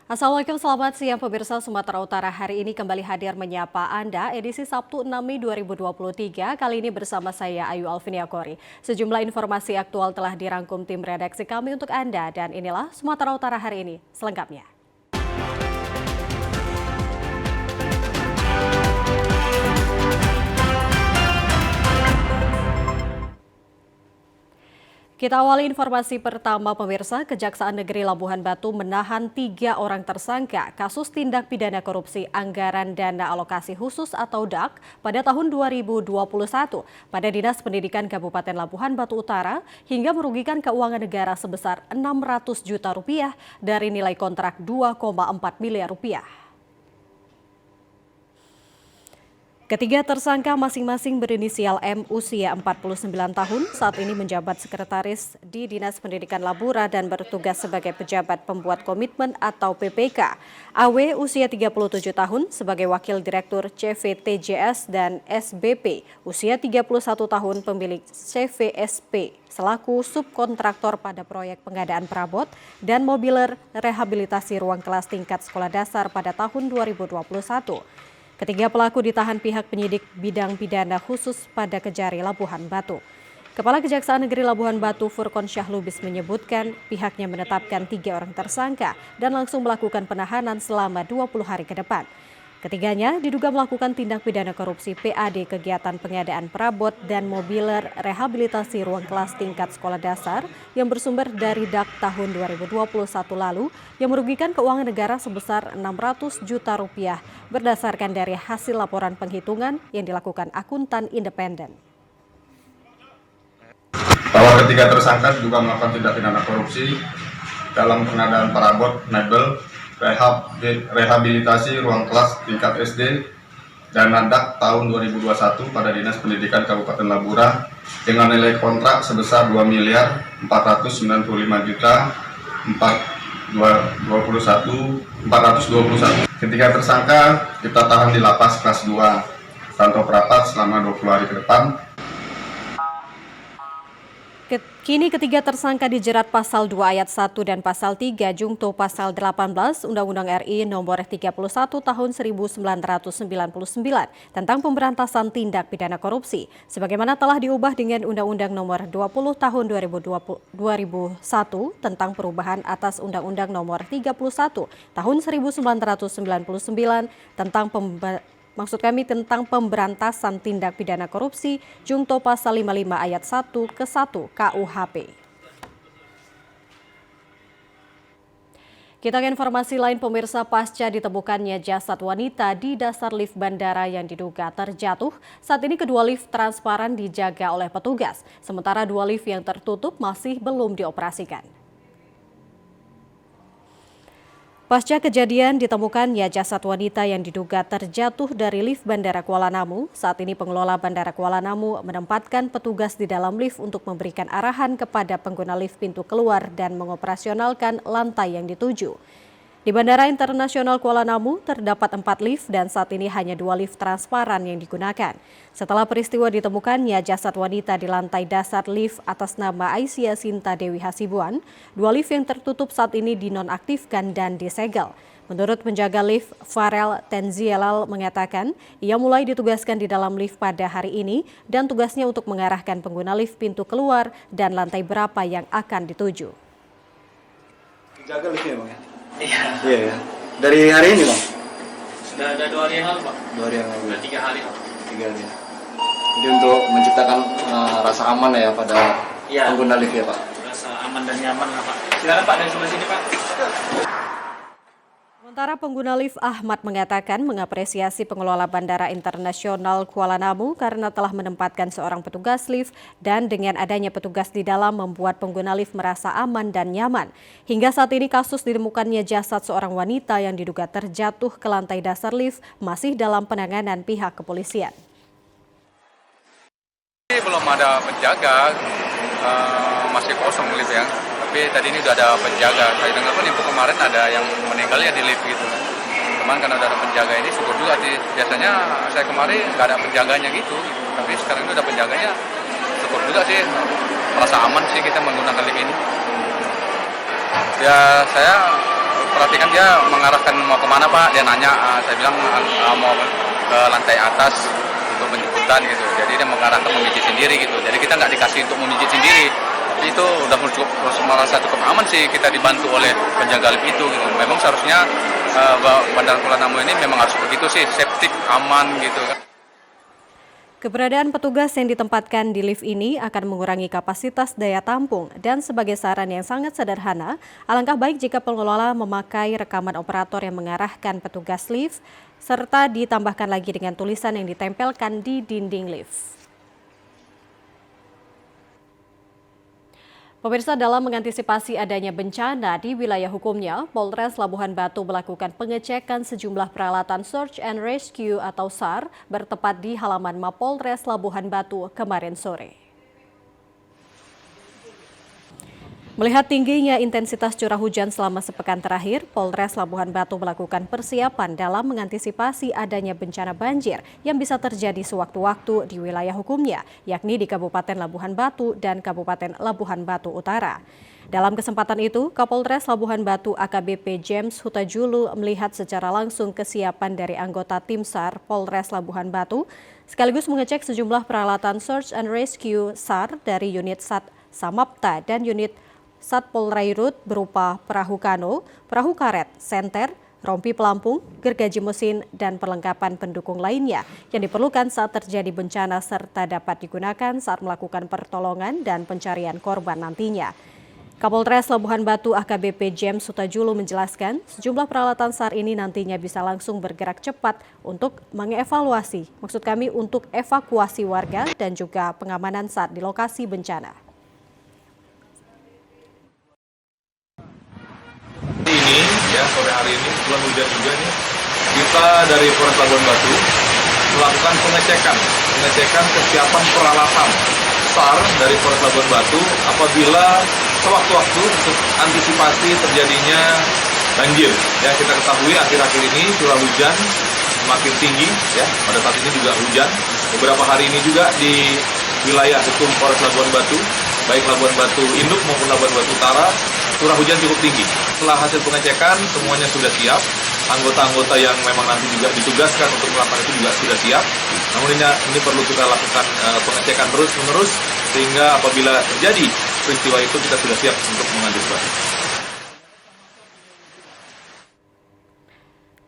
Assalamualaikum, selamat siang pemirsa Sumatera Utara. Hari ini kembali hadir menyapa Anda edisi Sabtu 6 Mei 2023. Kali ini bersama saya Ayu Alvinia Kori. Sejumlah informasi aktual telah dirangkum tim redaksi kami untuk Anda dan inilah Sumatera Utara hari ini selengkapnya. Kita awali informasi pertama pemirsa, Kejaksaan Negeri Labuhan Batu menahan 3 orang tersangka kasus tindak pidana korupsi anggaran dana alokasi khusus atau DAK pada tahun 2021 pada Dinas Pendidikan Kabupaten Labuhan Batu Utara hingga merugikan keuangan negara sebesar 600 juta rupiah dari nilai kontrak 2,4 miliar rupiah. Ketiga tersangka masing-masing berinisial M usia 49 tahun, saat ini menjabat sekretaris di Dinas Pendidikan Labura dan bertugas sebagai pejabat pembuat komitmen atau PPK. AW usia 37 tahun sebagai wakil direktur CVTJS dan SBP usia 31 tahun pemilik CVSP selaku subkontraktor pada proyek pengadaan perabot dan mobiler rehabilitasi ruang kelas tingkat sekolah dasar pada tahun 2021. Ketiga pelaku ditahan pihak penyidik bidang pidana khusus pada Kejari Labuhan Batu. Kepala Kejaksaan Negeri Labuhan Batu Furkon Syahlubis menyebutkan pihaknya menetapkan 3 orang tersangka dan langsung melakukan penahanan selama 20 hari ke depan. Ketiganya diduga melakukan tindak pidana korupsi PAD kegiatan pengadaan perabot dan mobiler rehabilitasi ruang kelas tingkat sekolah dasar yang bersumber dari DAK tahun 2021 lalu yang merugikan keuangan negara sebesar 600 juta rupiah berdasarkan dari hasil laporan penghitungan yang dilakukan akuntan independen. Bahwa ketiga tersangka juga melakukan tindak pidana korupsi dalam pengadaan perabot, mebel, rehabilitasi ruang kelas tingkat SD dan DAK tahun 2021 pada Dinas Pendidikan Kabupaten Labura dengan nilai kontrak sebesar 2 miliar 495 juta 421. Ketiga tersangka kita tahan di lapas kelas 2 Tanto Prapat selama 20 hari ke depan. Kini ketiga tersangka dijerat pasal 2 ayat 1 dan pasal 3 jungto pasal 18 Undang-Undang RI nomor 31 tahun 1999 tentang pemberantasan tindak pidana korupsi sebagaimana telah diubah dengan Undang-Undang nomor 20 tahun 2001 tentang perubahan atas Undang-Undang nomor 31 tahun 1999 tentang tentang pemberantasan tindak pidana korupsi jungto pasal 55 ayat 1 ke 1 KUHP. Kita ke informasi lain pemirsa, pasca ditemukannya jasad wanita di dasar lift bandara yang diduga terjatuh. Saat ini kedua lift transparan dijaga oleh petugas, sementara 2 lift yang tertutup masih belum dioperasikan. Pasca kejadian ditemukannya jasad wanita yang diduga terjatuh dari lift Bandara Kuala Namu. Saat ini pengelola Bandara Kuala Namu menempatkan petugas di dalam lift untuk memberikan arahan kepada pengguna lift pintu keluar dan mengoperasionalkan lantai yang dituju. Di Bandara Internasional Kuala Namu terdapat 4 lift dan saat ini hanya 2 lift transparan yang digunakan. Setelah peristiwa ditemukannya jasad wanita di lantai dasar lift atas nama Aisyah Sinta Dewi Hasibuan, 2 lift yang tertutup saat ini dinonaktifkan dan disegel. Menurut penjaga lift Farel Tenzielal mengatakan, ia mulai ditugaskan di dalam lift pada hari ini dan tugasnya untuk mengarahkan pengguna lift pintu keluar dan lantai berapa yang akan dituju. Jaga liftnya Bang ya? Iya. Iya. Dari hari ini Bang? Sudah ada 2 hari yang lalu Pak. 2 hari yang lalu. Sudah 3 hari Pak. 3 hari. Jadi untuk menciptakan rasa aman ya pada pengguna lift ya Pak? Rasa aman dan nyaman lah Pak. Silakan Pak dari sebelah sini Pak. Sementara pengguna lift Ahmad mengatakan mengapresiasi pengelola Bandara Internasional Kuala Namu karena telah menempatkan seorang petugas lift dan dengan adanya petugas di dalam membuat pengguna lift merasa aman dan nyaman. Hingga saat ini kasus ditemukannya jasad seorang wanita yang diduga terjatuh ke lantai dasar lift masih dalam penanganan pihak kepolisian. Belum ada penjaga, masih kosong lift ya. Tapi tadi ini sudah ada penjaga. Saya dengar pun info kemarin ada yang meninggal ya di lift gitu. Cuman karena udah ada penjaga ini syukur juga sih. Biasanya saya kemarin nggak ada penjaganya gitu. Tapi sekarang ini udah penjaganya. Syukur juga sih. Merasa aman sih kita menggunakan lift ini. Ya saya perhatikan dia mengarahkan mau kemana Pak, dia nanya, saya bilang mau ke lantai atas untuk penjemputan gitu, jadi dia mengarahkan memijit sendiri gitu, jadi kita nggak dikasih untuk memijit sendiri, tapi itu udah merasa cukup aman sih kita dibantu oleh penjaga lift itu gitu. Memang seharusnya Bandara Kuala Namu ini memang harus begitu sih, septic, aman gitu kan. Keberadaan petugas yang ditempatkan di lift ini akan mengurangi kapasitas daya tampung dan sebagai saran yang sangat sederhana, alangkah baik jika pengelola memakai rekaman operator yang mengarahkan petugas lift serta ditambahkan lagi dengan tulisan yang ditempelkan di dinding lift. Pemirsa, dalam mengantisipasi adanya bencana di wilayah hukumnya, Polres Labuhan Batu melakukan pengecekan sejumlah peralatan Search and Rescue atau SAR bertepat di halaman Mapolres Labuhan Batu kemarin sore. Melihat tingginya intensitas curah hujan selama sepekan terakhir, Polres Labuhan Batu melakukan persiapan dalam mengantisipasi adanya bencana banjir yang bisa terjadi sewaktu-waktu di wilayah hukumnya, yakni di Kabupaten Labuhan Batu dan Kabupaten Labuhan Batu Utara. Dalam kesempatan itu, Kapolres Labuhan Batu AKBP James Hutajulu melihat secara langsung kesiapan dari anggota tim SAR Polres Labuhan Batu, sekaligus mengecek sejumlah peralatan Search and Rescue SAR dari unit Sat Samapta dan unit Satpol Rairut berupa perahu kano, perahu karet, senter, rompi pelampung, gergaji mesin, dan perlengkapan pendukung lainnya yang diperlukan saat terjadi bencana serta dapat digunakan saat melakukan pertolongan dan pencarian korban nantinya. Kapolres Labuhan Batu AKBP James Hutajulu menjelaskan sejumlah peralatan SAR ini nantinya bisa langsung bergerak cepat untuk mengevaluasi, maksud kami untuk evakuasi warga dan juga pengamanan saat di lokasi bencana. Sore hari ini sebelum hujan juga nih, kita dari Polres Labuhan Batu melakukan pengecekan kesiapan peralatan SAR dari Polres Labuhan Batu apabila sewaktu-waktu untuk antisipasi terjadinya banjir. Ya, kita ketahui akhir-akhir ini curah hujan semakin tinggi, ya. Pada saat ini juga hujan. Beberapa hari ini juga di wilayah hukum Polres Labuhan Batu, baik Labuhan Batu Induk maupun Labuhan Batu Utara, curah hujan cukup tinggi. Setelah hasil pengecekan, semuanya sudah siap. Anggota-anggota yang memang nanti juga ditugaskan untuk melakukan itu juga sudah siap. Namun ini perlu kita lakukan pengecekan terus-menerus, sehingga apabila terjadi peristiwa itu kita sudah siap untuk mengantisipasi.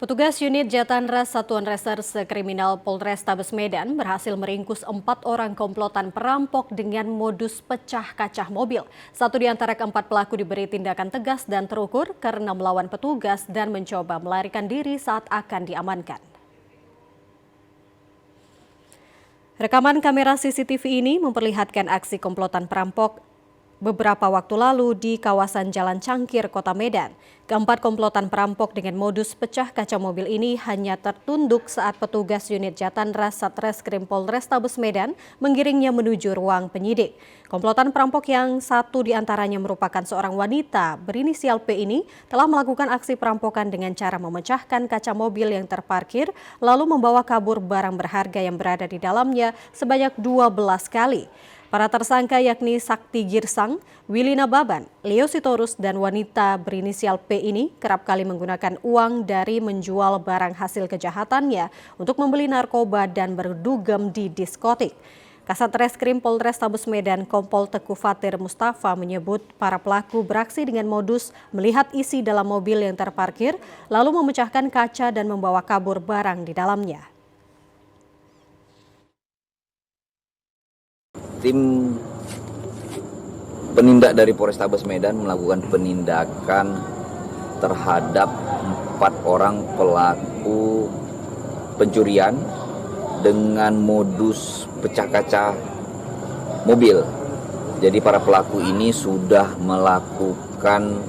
Petugas unit Jatanras Satuan Reserse Kriminal Polrestabes Medan berhasil meringkus 4 orang komplotan perampok dengan modus pecah kaca mobil. 1 di antara keempat pelaku diberi tindakan tegas dan terukur karena melawan petugas dan mencoba melarikan diri saat akan diamankan. Rekaman kamera CCTV ini memperlihatkan aksi komplotan perampok beberapa waktu lalu di kawasan Jalan Cangkir, Kota Medan. Keempat komplotan perampok dengan modus pecah kaca mobil ini hanya tertunduk saat petugas unit Jatanras Satreskrim Polrestabes Medan menggiringnya menuju ruang penyidik. Komplotan perampok yang 1 diantaranya merupakan seorang wanita berinisial P ini telah melakukan aksi perampokan dengan cara memecahkan kaca mobil yang terparkir lalu membawa kabur barang berharga yang berada di dalamnya sebanyak 12 kali. Para tersangka yakni Sakti Girsang, Willy Nababan, Leo Sitorus, dan wanita berinisial P ini kerap kali menggunakan uang dari menjual barang hasil kejahatannya untuk membeli narkoba dan berdugem di diskotik. Kasat Reskrim Polrestabes Medan Kompol Teguh Fatir Mustafa menyebut para pelaku beraksi dengan modus melihat isi dalam mobil yang terparkir, lalu memecahkan kaca dan membawa kabur barang di dalamnya. Tim penindak dari Polrestabes Medan melakukan penindakan terhadap 4 orang pelaku pencurian dengan modus pecah kaca mobil. Jadi para pelaku ini sudah melakukan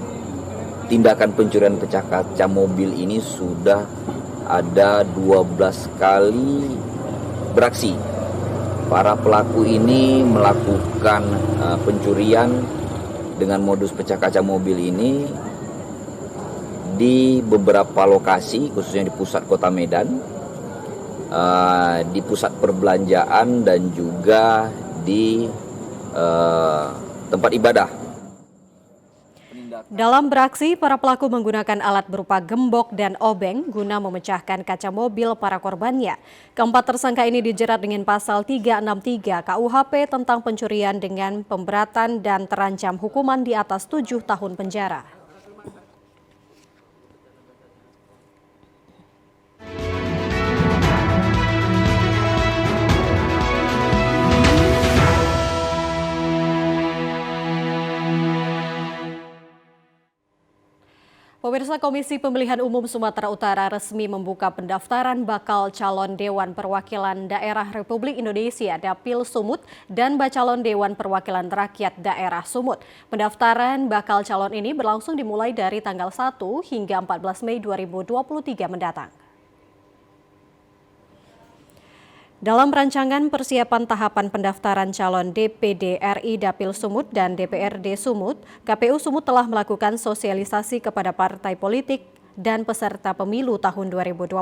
tindakan pencurian pecah kaca mobil ini sudah ada 12 kali beraksi. Para pelaku ini melakukan pencurian dengan modus pecah kaca mobil ini di beberapa lokasi, khususnya di pusat kota Medan, di pusat perbelanjaan dan juga di tempat ibadah. Dalam beraksi, para pelaku menggunakan alat berupa gembok dan obeng guna memecahkan kaca mobil para korbannya. Keempat tersangka ini dijerat dengan pasal 363 KUHP tentang pencurian dengan pemberatan dan terancam hukuman di atas 7 tahun penjara. Pemirsa, Komisi Pemilihan Umum Sumatera Utara resmi membuka pendaftaran bakal calon Dewan Perwakilan Daerah Republik Indonesia Dapil Sumut dan Bacalon Dewan Perwakilan Rakyat Daerah Sumut. Pendaftaran bakal calon ini berlangsung dimulai dari tanggal 1 hingga 14 Mei 2023 mendatang. Dalam rancangan persiapan tahapan pendaftaran calon DPD RI Dapil Sumut dan DPRD Sumut, KPU Sumut telah melakukan sosialisasi kepada partai politik dan peserta pemilu tahun 2024.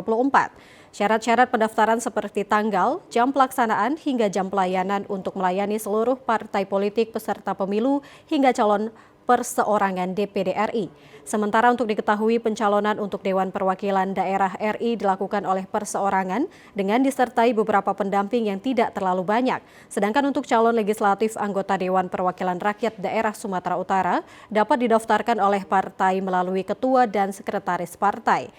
Syarat-syarat pendaftaran seperti tanggal, jam pelaksanaan, hingga jam pelayanan untuk melayani seluruh partai politik peserta pemilu hingga calon perseorangan DPD RI. Sementara untuk diketahui pencalonan untuk Dewan Perwakilan Daerah RI dilakukan oleh perseorangan dengan disertai beberapa pendamping yang tidak terlalu banyak. Sedangkan untuk calon legislatif anggota Dewan Perwakilan Rakyat Daerah Sumatera Utara dapat didaftarkan oleh partai melalui ketua dan sekretaris partai.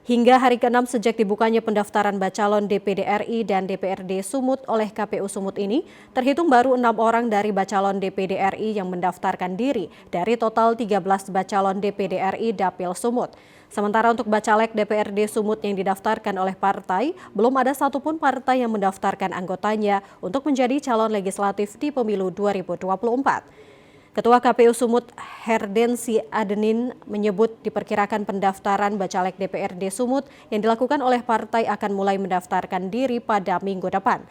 Hingga hari ke-6 sejak dibukanya pendaftaran bacalon DPD RI dan DPRD Sumut oleh KPU Sumut ini, terhitung baru 6 orang dari bacalon DPD RI yang mendaftarkan diri dari total 13 bacalon DPD RI Dapil Sumut. Sementara untuk bacalek DPRD Sumut yang didaftarkan oleh partai, belum ada satupun partai yang mendaftarkan anggotanya untuk menjadi calon legislatif di pemilu 2024. Ketua KPU Sumut Herdensi Adenin menyebut diperkirakan pendaftaran bacalek DPRD Sumut yang dilakukan oleh partai akan mulai mendaftarkan diri pada minggu depan.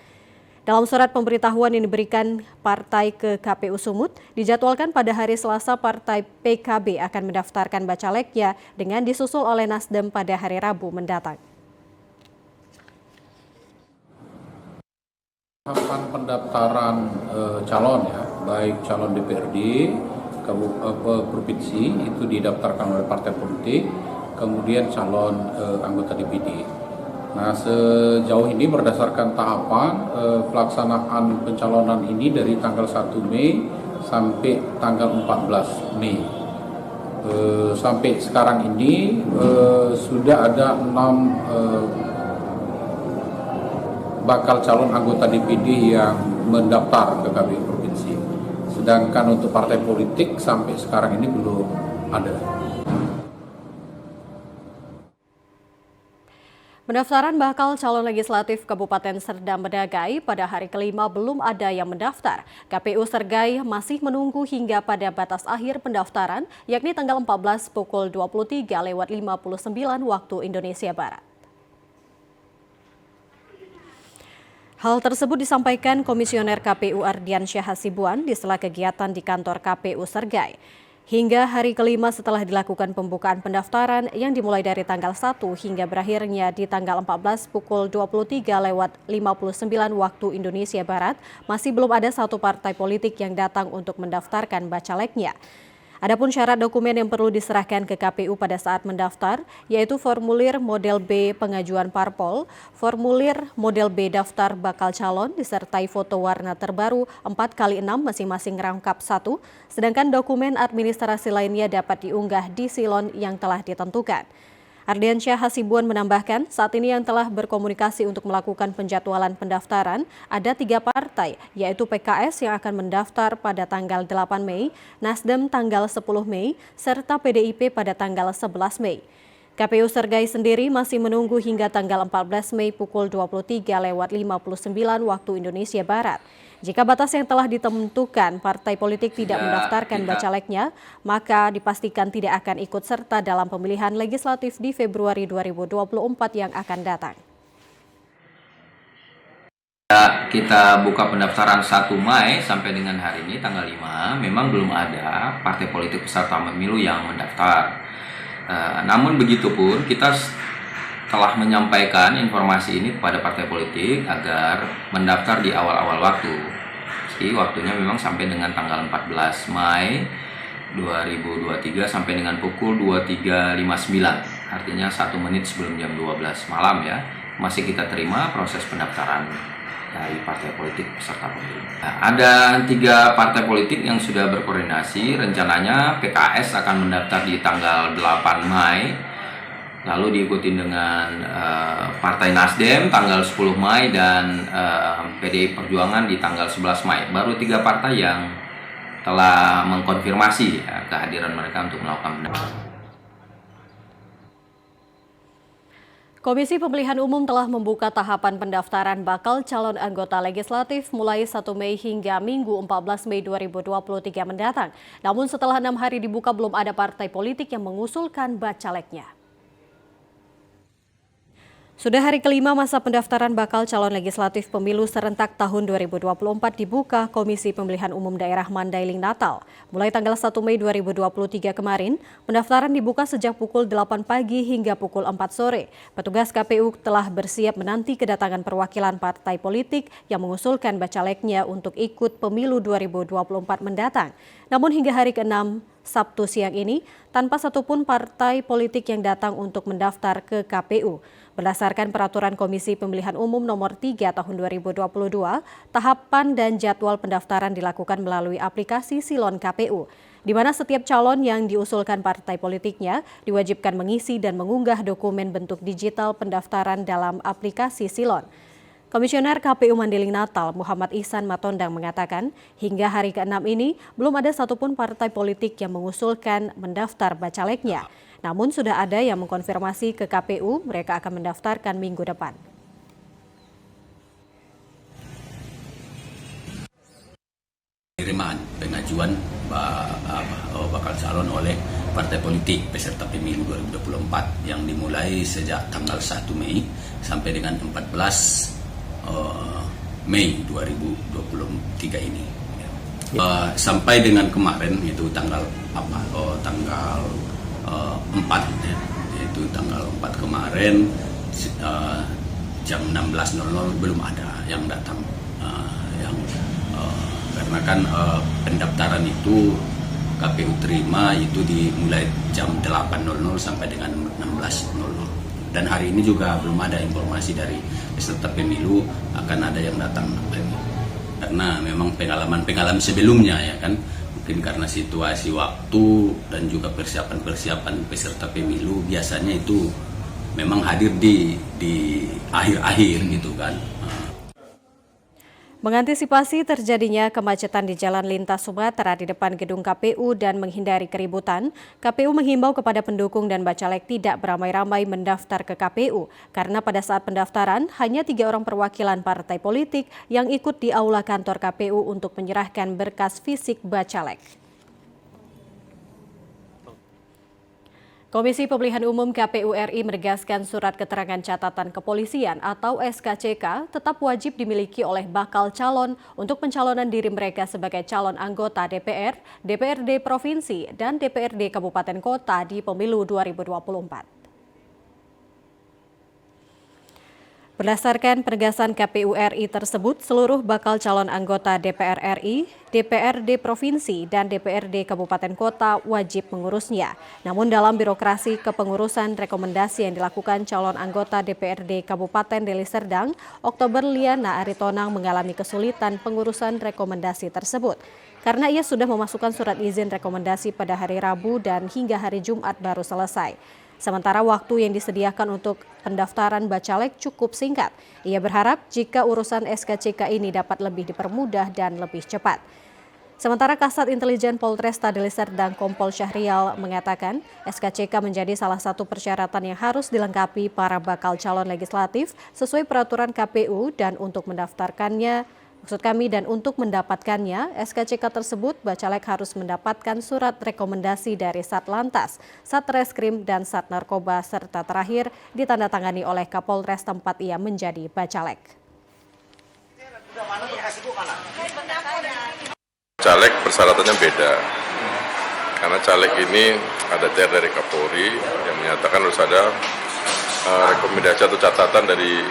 Dalam surat pemberitahuan yang diberikan partai ke KPU Sumut, dijadwalkan pada hari Selasa partai PKB akan mendaftarkan bacaleknya dengan disusul oleh Nasdem pada hari Rabu mendatang. Tahapan pendaftaran calon ya, baik calon DPRD, provinsi itu didaftarkan oleh partai politik, kemudian calon anggota DPD. Nah, sejauh ini berdasarkan tahapan pelaksanaan pencalonan ini dari tanggal 1 Mei sampai tanggal 14 Mei. Sampai sekarang ini sudah ada 6 bakal calon anggota DPD yang mendaftar ke KPU Provinsi. Sedangkan untuk partai politik sampai sekarang ini belum ada. Pendaftaran bakal calon legislatif Kabupaten Serdang Bedagai pada hari kelima belum ada yang mendaftar. KPU Sergai masih menunggu hingga pada batas akhir pendaftaran, yakni tanggal 14 pukul 23:59 waktu Indonesia Barat. Hal tersebut disampaikan Komisioner KPU Ardiansyah Hasibuan di sela kegiatan di kantor KPU Sergai. Hingga hari kelima setelah dilakukan pembukaan pendaftaran yang dimulai dari tanggal 1 hingga berakhirnya di tanggal 14 pukul 23:59 waktu Indonesia Barat, masih belum ada satu partai politik yang datang untuk mendaftarkan bacaleknya. Adapun syarat dokumen yang perlu diserahkan ke KPU pada saat mendaftar, yaitu formulir model B pengajuan parpol, formulir model B daftar bakal calon disertai foto warna terbaru 4x6 masing-masing rangkap 1, sedangkan dokumen administrasi lainnya dapat diunggah di silon yang telah ditentukan. Ardiansyah Hasibuan menambahkan, saat ini yang telah berkomunikasi untuk melakukan penjadwalan pendaftaran ada 3 partai, yaitu PKS yang akan mendaftar pada tanggal 8 Mei, Nasdem tanggal 10 Mei, serta PDIP pada tanggal 11 Mei. KPU Sergai sendiri masih menunggu hingga tanggal 14 Mei pukul 23:59 waktu Indonesia Barat. Jika batas yang telah ditentukan partai politik tidak mendaftarkan bacaleknya, maka dipastikan tidak akan ikut serta dalam pemilihan legislatif di Februari 2024 yang akan datang. Kita buka pendaftaran 1 Mei sampai dengan hari ini tanggal 5, memang belum ada partai politik peserta pemilu yang mendaftar. Namun begitupun kita telah menyampaikan informasi ini kepada partai politik agar mendaftar di awal-awal waktu. Jadi waktunya memang sampai dengan tanggal 14 Mei 2023 sampai dengan pukul 23.59, artinya 1 menit sebelum jam 12 malam ya, masih kita terima proses pendaftaran dari partai politik peserta pemilu. Nah, ada 3 partai politik yang sudah berkoordinasi. Rencananya PKS akan mendaftar di tanggal 8 Mei, lalu diikuti dengan Partai Nasdem tanggal 10 Mei dan PDI Perjuangan di tanggal 11 Mei. Baru 3 partai yang telah mengkonfirmasi ya, kehadiran mereka untuk melakukan pendaftaran. Komisi Pemilihan Umum telah membuka tahapan pendaftaran bakal calon anggota legislatif mulai 1 Mei hingga Minggu 14 Mei 2023 mendatang. Namun setelah 6 hari dibuka belum ada partai politik yang mengusulkan bacaleknya. Sudah hari kelima masa pendaftaran bakal calon legislatif pemilu serentak tahun 2024 dibuka Komisi Pemilihan Umum Daerah Mandailing Natal. Mulai tanggal 1 Mei 2023 kemarin, pendaftaran dibuka sejak pukul 8 pagi hingga pukul 4 sore. Petugas KPU telah bersiap menanti kedatangan perwakilan partai politik yang mengusulkan bacaleknya untuk ikut pemilu 2024 mendatang. Namun hingga hari ke-6 Sabtu siang ini, tanpa satupun partai politik yang datang untuk mendaftar ke KPU. Berdasarkan Peraturan Komisi Pemilihan Umum Nomor 3 Tahun 2022, tahapan dan jadwal pendaftaran dilakukan melalui aplikasi Silon KPU, di mana setiap calon yang diusulkan partai politiknya diwajibkan mengisi dan mengunggah dokumen bentuk digital pendaftaran dalam aplikasi Silon. Komisioner KPU Mandailing Natal Muhammad Ihsan Matondang mengatakan, hingga hari ke-6 ini belum ada satupun partai politik yang mengusulkan mendaftar bacaleknya. Namun sudah ada yang mengkonfirmasi ke KPU mereka akan mendaftarkan minggu depan. Penerimaan pengajuan bakal calon oleh partai politik peserta pemilu 2024 yang dimulai sejak tanggal 1 Mei sampai dengan 14 Mei 2023 ini. Sampai dengan kemarin itu tanggal 4 ya, yaitu tanggal 4 kemarin jam 16.00 belum ada yang datang karena kan pendaftaran itu KPU terima itu dimulai jam 8.00 sampai dengan 16.00 dan hari ini juga belum ada informasi dari peserta pemilu akan ada yang datang karena memang pengalaman sebelumnya ya kan. Mungkin karena situasi waktu dan juga persiapan peserta pemilu biasanya itu memang hadir di akhir-akhir gitu kan. Mengantisipasi terjadinya kemacetan di Jalan Lintas Sumatera di depan gedung KPU dan menghindari keributan, KPU menghimbau kepada pendukung dan bacalek tidak beramai-ramai mendaftar ke KPU karena pada saat pendaftaran hanya 3 orang perwakilan partai politik yang ikut di aula kantor KPU untuk menyerahkan berkas fisik bacalek. Komisi Pemilihan Umum KPU RI menegaskan surat keterangan catatan kepolisian atau SKCK tetap wajib dimiliki oleh bakal calon untuk pencalonan diri mereka sebagai calon anggota DPR, DPRD Provinsi, dan DPRD Kabupaten Kota di Pemilu 2024. Berdasarkan penegasan KPU RI tersebut, seluruh bakal calon anggota DPR RI, DPRD Provinsi, dan DPRD Kabupaten Kota wajib mengurusnya. Namun dalam birokrasi kepengurusan rekomendasi yang dilakukan calon anggota DPRD Kabupaten Deli Serdang, Oktober Liana Aritonang mengalami kesulitan pengurusan rekomendasi tersebut. Karena ia sudah memasukkan surat izin rekomendasi pada hari Rabu dan hingga hari Jumat baru selesai. Sementara waktu yang disediakan untuk pendaftaran bacalek cukup singkat. Ia berharap jika urusan SKCK ini dapat lebih dipermudah dan lebih cepat. Sementara Kasat Intelijen Polresta Deli Serdang Kompol Syahrial mengatakan SKCK menjadi salah satu persyaratan yang harus dilengkapi para bakal calon legislatif sesuai peraturan KPU dan untuk mendapatkannya, SKCK tersebut bacalek harus mendapatkan surat rekomendasi dari Satlantas, Satreskrim, dan Sat Narkoba serta terakhir ditandatangani oleh Kapolres tempat ia menjadi bacalek. Caleg persyaratannya beda, karena caleg ini ada TR dari Kapolri yang menyatakan harus ada rekomendasi atau catatan dari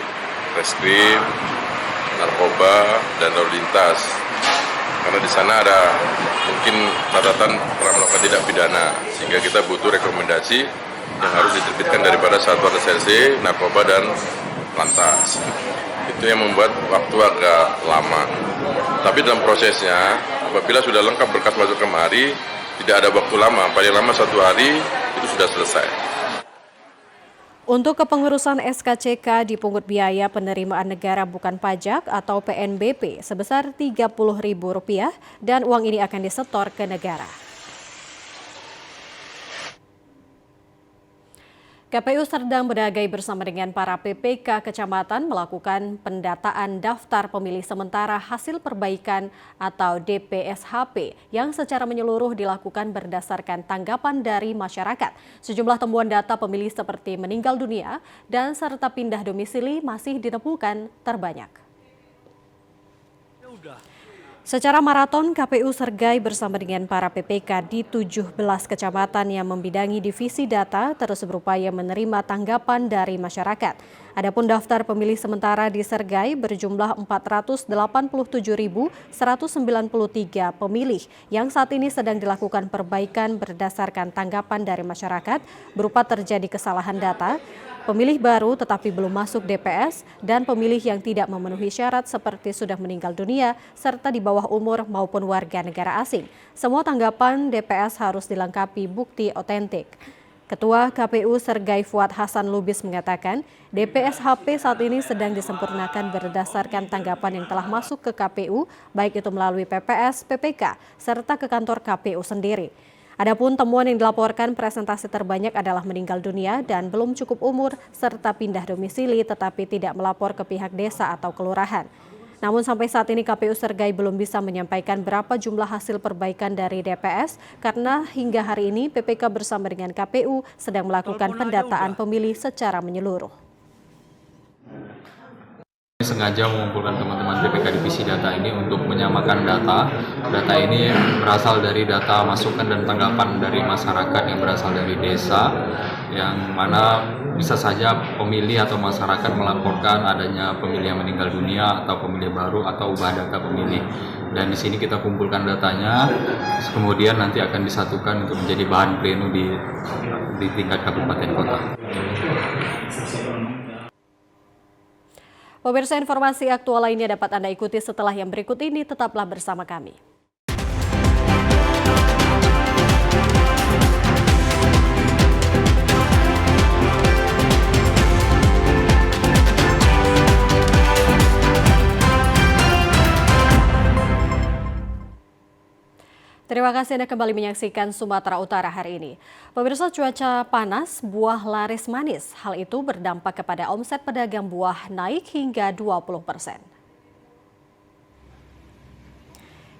Reskrim, Narkoba, dan Lalu Lintas. karena di sana ada mungkin catatan pernah melakukan tindak pidana, sehingga kita butuh rekomendasi yang harus diterbitkan daripada Satuan Reserse Narkoba dan Lantas. Itu yang membuat waktu agak lama. Tapi dalam prosesnya, apabila sudah lengkap berkas masuk kemari, tidak ada waktu lama, paling lama 1 hari itu sudah selesai. Untuk kepengurusan SKCK dipungut biaya penerimaan negara bukan pajak atau PNBP sebesar Rp30.000 dan uang ini akan disetor ke negara. KPU Serdang Bedagai bersama dengan para PPK Kecamatan melakukan pendataan daftar pemilih sementara hasil perbaikan atau DPSHP yang secara menyeluruh dilakukan berdasarkan tanggapan dari masyarakat. Sejumlah temuan data pemilih seperti meninggal dunia dan serta pindah domisili masih ditemukan terbanyak. Secara maraton, KPU Sergai bersama dengan para PPK di 17 kecamatan yang membidangi divisi data terus berupaya menerima tanggapan dari masyarakat. Adapun daftar pemilih sementara di Sergai berjumlah 487.193 pemilih yang saat ini sedang dilakukan perbaikan berdasarkan tanggapan dari masyarakat berupa terjadi kesalahan data, pemilih baru tetapi belum masuk DPS, dan pemilih yang tidak memenuhi syarat seperti sudah meninggal dunia serta di bawah umur maupun warga negara asing. Semua tanggapan DPS harus dilengkapi bukti otentik. Ketua KPU Sergai Fuad Hasan Lubis mengatakan, DPSHP saat ini sedang disempurnakan berdasarkan tanggapan yang telah masuk ke KPU, baik itu melalui PPS, PPK, serta ke kantor KPU sendiri. Adapun temuan yang dilaporkan presentasi terbanyak adalah meninggal dunia dan belum cukup umur serta pindah domisili tetapi tidak melapor ke pihak desa atau kelurahan. Namun sampai saat ini KPU Sergai belum bisa menyampaikan berapa jumlah hasil perbaikan dari DPS karena hingga hari ini PPK bersama dengan KPU sedang melakukan pendataan pemilih secara menyeluruh. Sengaja mengumpulkan teman-teman PPK divisi data ini untuk menyamakan data. Data ini berasal dari data masukan dan tanggapan dari masyarakat yang berasal dari desa, yang mana bisa saja pemilih atau masyarakat melaporkan adanya pemilih yang meninggal dunia atau pemilih baru atau ubah data pemilih. Dan di sini kita kumpulkan datanya, kemudian nanti akan disatukan untuk menjadi bahan pleno di tingkat kabupaten kota. Pemirsa, informasi aktual lainnya dapat Anda ikuti setelah yang berikut ini. Tetaplah bersama kami. Terima kasih Anda kembali menyaksikan Sumatera Utara hari ini. Pemirsa, cuaca panas, buah laris manis. Hal itu berdampak kepada omset pedagang buah naik hingga 20%.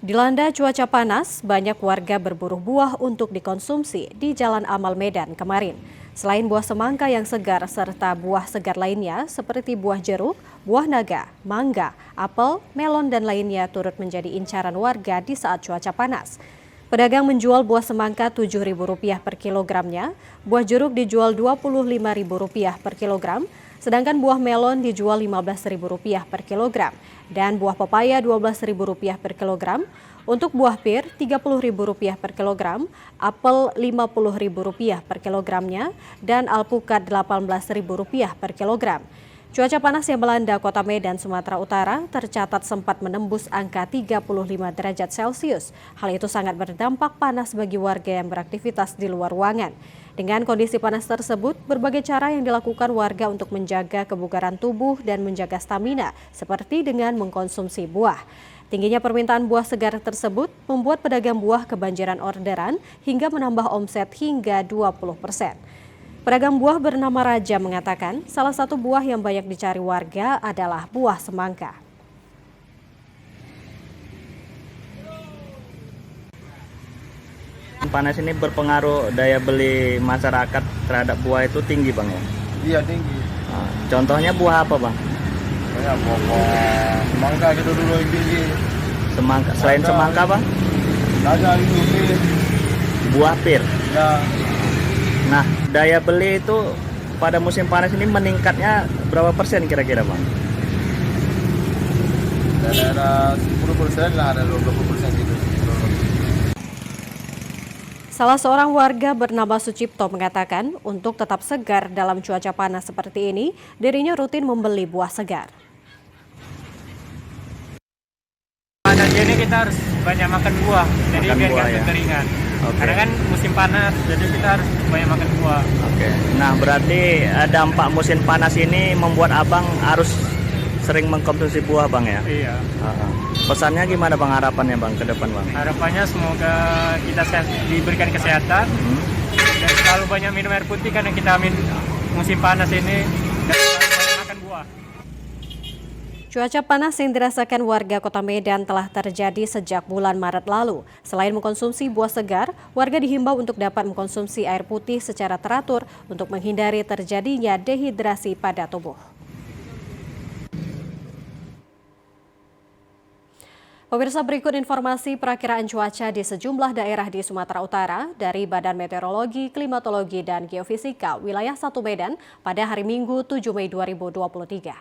Dilanda cuaca panas, banyak warga berburu buah untuk dikonsumsi di Jalan Amal Medan kemarin. Selain buah semangka yang segar serta buah segar lainnya seperti buah jeruk, buah naga, mangga, apel, melon dan lainnya turut menjadi incaran warga di saat cuaca panas. Pedagang menjual buah semangka Rp7.000 per kilogramnya, buah jeruk dijual Rp25.000 per kilogram, sedangkan buah melon dijual Rp15.000 per kilogram, dan buah pepaya Rp12.000 per kilogram. Untuk buah pir Rp30.000 per kilogram, apel Rp50.000 per kilogramnya, dan alpukat Rp18.000 per kilogram. Cuaca panas yang melanda kota Medan, Sumatera Utara tercatat sempat menembus angka 35 derajat Celcius. Hal itu sangat berdampak panas bagi warga yang beraktivitas di luar ruangan. Dengan kondisi panas tersebut, berbagai cara yang dilakukan warga untuk menjaga kebugaran tubuh dan menjaga stamina, seperti dengan mengkonsumsi buah. Tingginya permintaan buah segar tersebut membuat pedagang buah kebanjiran orderan hingga menambah omset hingga 20%. Pedagang buah bernama Raja mengatakan salah satu buah yang banyak dicari warga adalah buah semangka. Panas ini berpengaruh daya beli masyarakat terhadap buah itu tinggi Bang ya? Iya tinggi. Nah, contohnya buah apa Bang? Ya buah semangka gitu dulu yang tinggi. Semangka. Selain semangka Bang? Ada itu pir. Buah pir? Ya. Nah, daya beli itu pada musim panas ini meningkatnya berapa persen kira-kira Bang? Ada 10% lah, ada 20% gitu. Salah seorang warga bernama Sucipto mengatakan untuk tetap segar dalam cuaca panas seperti ini, dirinya rutin membeli buah segar. Panas ini kita harus banyak makan buah, jadi Makan biar buah, nggak ya. kekeringan. Oke. Karena kan musim panas, jadi kita harus banyak makan buah. Oke. Nah, berarti dampak musim panas ini membuat abang harus sering mengkonsumsi buah, bang ya? Iya. Pesannya gimana bang, harapannya bang ke depan bang? Harapannya semoga kita diberikan kesehatan dan selalu banyak minum air putih karena kita musim panas ini dan selalu banyak makan buah. Cuaca panas yang dirasakan warga Kota Medan telah terjadi sejak bulan Maret lalu. Selain mengkonsumsi buah segar, warga dihimbau untuk dapat mengkonsumsi air putih secara teratur untuk menghindari terjadinya dehidrasi pada tubuh. Pemirsa, berikut informasi perakiraan cuaca di sejumlah daerah di Sumatera Utara dari Badan Meteorologi, Klimatologi, dan Geofisika wilayah 1 Medan pada hari Minggu 7 Mei 2023.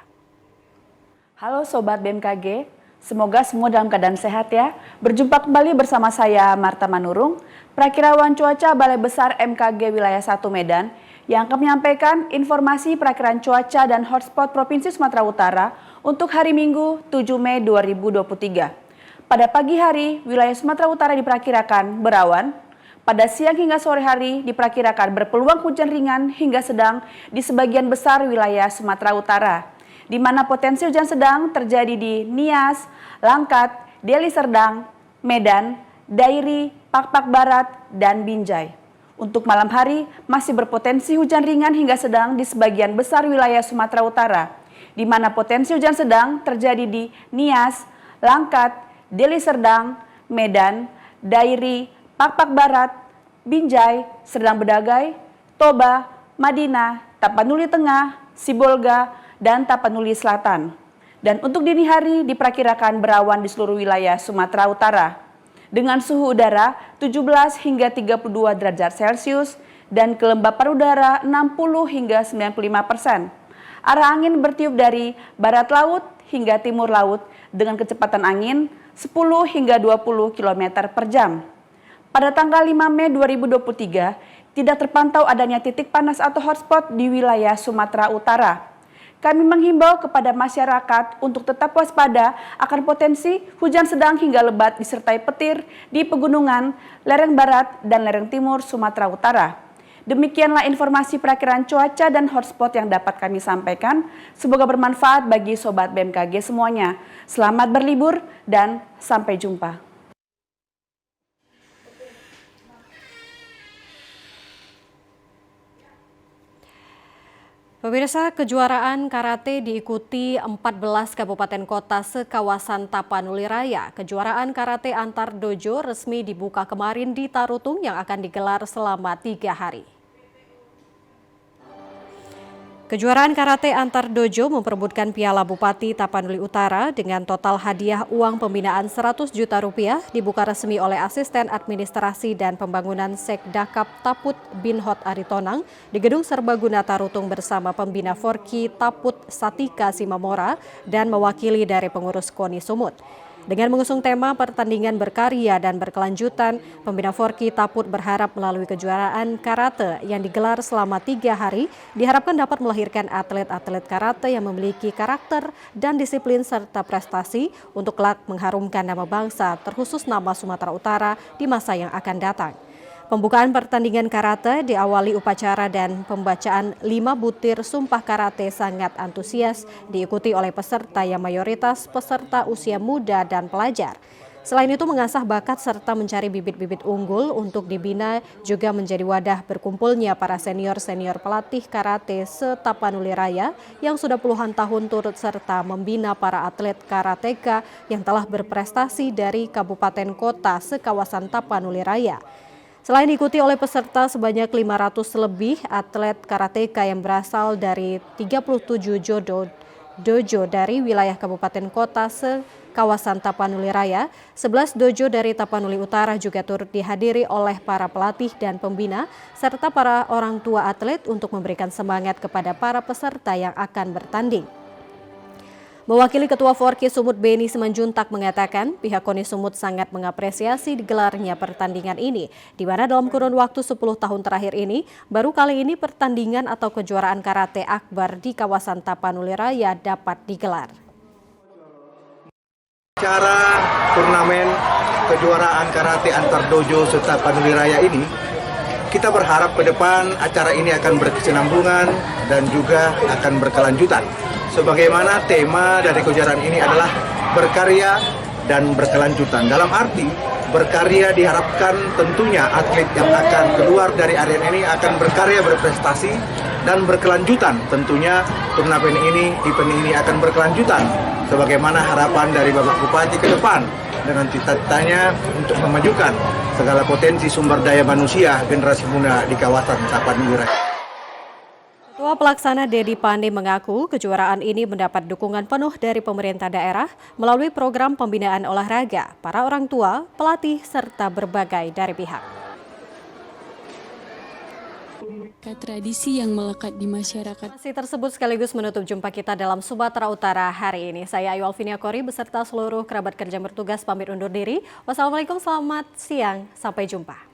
Halo Sobat BMKG, semoga semua dalam keadaan sehat ya. Berjumpa kembali bersama saya Marta Manurung, perakirawan cuaca Balai Besar MKG wilayah 1 Medan, yang akan menyampaikan informasi perakiraan cuaca dan hotspot Provinsi Sumatera Utara untuk hari Minggu 7 Mei 2023. Pada pagi hari, wilayah Sumatera Utara diperkirakan berawan. Pada siang hingga sore hari diperkirakan berpeluang hujan ringan hingga sedang di sebagian besar wilayah Sumatera Utara, di mana potensi hujan sedang terjadi di Nias, Langkat, Deli Serdang, Medan, Dairi, Pakpak Barat, dan Binjai. Untuk malam hari masih berpotensi hujan ringan hingga sedang di sebagian besar wilayah Sumatera Utara, di mana potensi hujan sedang terjadi di Nias, Langkat, Deli Serdang, Medan, Dairi, Pakpak Barat, Binjai, Serdang Bedagai, Toba, Madinah, Tapanuli Tengah, Sibolga, dan Tapanuli Selatan. Dan untuk dini hari diperkirakan berawan di seluruh wilayah Sumatera Utara dengan suhu udara 17 hingga 32 derajat Celcius dan kelembapan udara 60 hingga 95%. Arah angin bertiup dari barat laut hingga timur laut dengan kecepatan angin 10 hingga 20 km per jam. Pada tanggal 5 Mei 2023, tidak terpantau adanya titik panas atau hotspot di wilayah Sumatera Utara. Kami menghimbau kepada masyarakat untuk tetap waspada akan potensi hujan sedang hingga lebat disertai petir di pegunungan, lereng barat, dan lereng timur Sumatera Utara. Demikianlah informasi perakiraan cuaca dan hotspot yang dapat kami sampaikan. Semoga bermanfaat bagi Sobat BMKG semuanya. Selamat berlibur dan sampai jumpa. Pemirsa, kejuaraan karate diikuti 14 kabupaten kota sekawasan Tapanuli Raya. Kejuaraan karate antar dojo resmi dibuka kemarin di Tarutung yang akan digelar selama 3 hari. Kejuaraan karate antar dojo memperebutkan Piala Bupati Tapanuli Utara dengan total hadiah uang pembinaan Rp100 juta dibuka resmi oleh Asisten Administrasi dan Pembangunan Sekdakap Taput Binhot Aritonang di Gedung Serbaguna Tarutung bersama pembina Forki Taput Satika Simamora dan mewakili dari pengurus KONI Sumut. Dengan mengusung tema pertandingan berkarya dan berkelanjutan, pembina Forki Taput berharap melalui kejuaraan karate yang digelar selama 3 hari, diharapkan dapat melahirkan atlet-atlet karate yang memiliki karakter dan disiplin serta prestasi untuk kelak mengharumkan nama bangsa, terkhusus nama Sumatera Utara di masa yang akan datang. Pembukaan pertandingan karate diawali upacara dan pembacaan 5 butir sumpah karate sangat antusias diikuti oleh peserta yang mayoritas peserta usia muda dan pelajar. Selain itu mengasah bakat serta mencari bibit-bibit unggul untuk dibina juga menjadi wadah berkumpulnya para senior-senior pelatih karate se-Tapanuli Raya yang sudah puluhan tahun turut serta membina para atlet karateka yang telah berprestasi dari kabupaten kota sekawasan Tapanuli Raya. Selain diikuti oleh peserta sebanyak 500 lebih atlet karateka yang berasal dari 37 dojo dari wilayah kabupaten kota sekawasan Tapanuli Raya, 11 dojo dari Tapanuli Utara juga turut dihadiri oleh para pelatih dan pembina, serta para orang tua atlet untuk memberikan semangat kepada para peserta yang akan bertanding. Mewakili Ketua Forki Sumut Beni Simanjuntak mengatakan pihak KONI Sumut sangat mengapresiasi digelarnya pertandingan ini, di mana dalam kurun waktu 10 tahun terakhir ini, baru kali ini pertandingan atau kejuaraan karate akbar di kawasan Tapanuli Raya dapat digelar. Acara turnamen kejuaraan karate antar dojo serta Tapanuli Raya ini, kita berharap ke depan acara ini akan berkesinambungan dan juga akan berkelanjutan. Sebagaimana tema dari kejuaraan ini adalah berkarya dan berkelanjutan. Dalam arti berkarya diharapkan tentunya atlet yang akan keluar dari arena ini akan berkarya berprestasi, dan berkelanjutan tentunya turnamen ini, event ini akan berkelanjutan. Sebagaimana harapan dari Bapak Bupati ke depan dengan cita-citanya untuk memajukan segala potensi sumber daya manusia generasi muda di kawasan Tapanuli Raya. Ketua Pelaksana Dedi Pande mengaku kejuaraan ini mendapat dukungan penuh dari pemerintah daerah melalui program pembinaan olahraga, para orang tua, pelatih, serta berbagai dari pihak. Tradisi yang melekat di masyarakat. Masih tersebut sekaligus menutup jumpa kita dalam Sumatera Utara hari ini. Saya Ayu Alvinia Kori beserta seluruh kerabat kerja bertugas pamit undur diri. Wassalamualaikum, selamat siang, sampai jumpa.